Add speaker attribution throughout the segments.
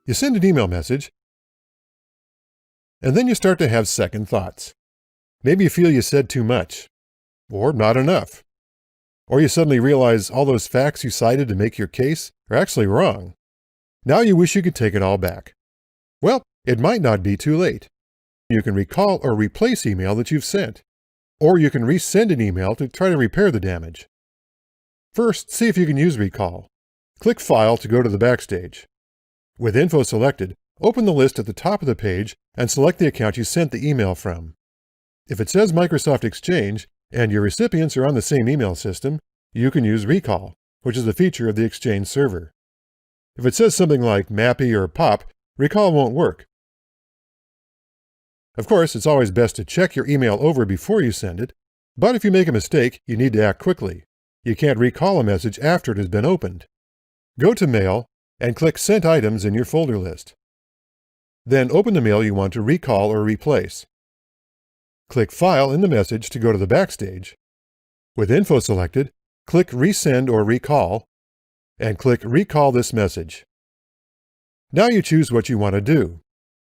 Speaker 1: You send an email message, and then you start to have second thoughts. Maybe you feel you said too much, or not enough. Or you suddenly realize all those facts you cited to make your case are actually wrong. Now you wish you could take it all back. Well, it might not be too late. You can recall or replace email that you've sent. Or you can resend an email to try to repair the damage. First, see if you can use Recall. Click File to go to the Backstage. With info selected, open the list at the top of the page and select the account you sent the email from. If it says Microsoft Exchange and your recipients are on the same email system, you can use Recall, which is a feature of the Exchange server. If it says something like MAPI or POP, Recall won't work. Of course, it's always best to check your email over before you send it, but if you make a mistake, you need to act quickly. You can't recall a message after it has been opened. Go to Mail and click Sent Items in your folder list. Then open the mail you want to recall or replace. Click File in the message to go to the Backstage. With info selected, click Resend or Recall, and click Recall this message. Now you choose what you want to do.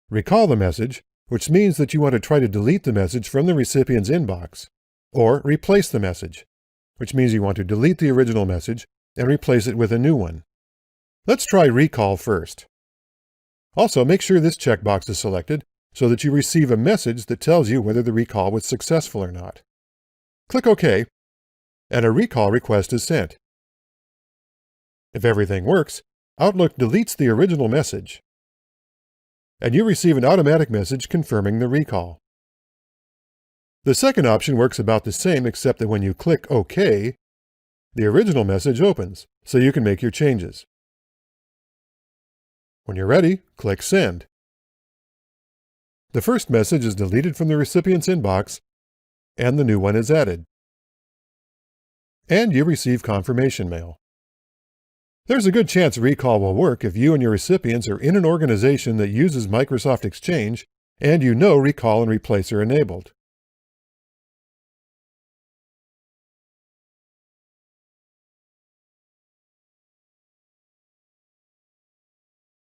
Speaker 1: Recall the message, which means that you want to try to delete the message from the recipient's inbox, or replace the message, which means you want to delete the original message and replace it with a new one. Let's try Recall first. Also, make sure this checkbox is selected so that you receive a message that tells you whether the recall was successful or not. Click OK, and a recall request is sent. If everything works, Outlook deletes the original message, and you receive an automatic message confirming the recall. The second option works about the same, except that when you click OK, the original message opens, so you can make your changes. When you're ready, click Send. The first message is deleted from the recipient's inbox, and the new one is added. And you receive confirmation mail. There's a good chance Recall will work if you and your recipients are in an organization that uses Microsoft Exchange and you know Recall and Replace are enabled.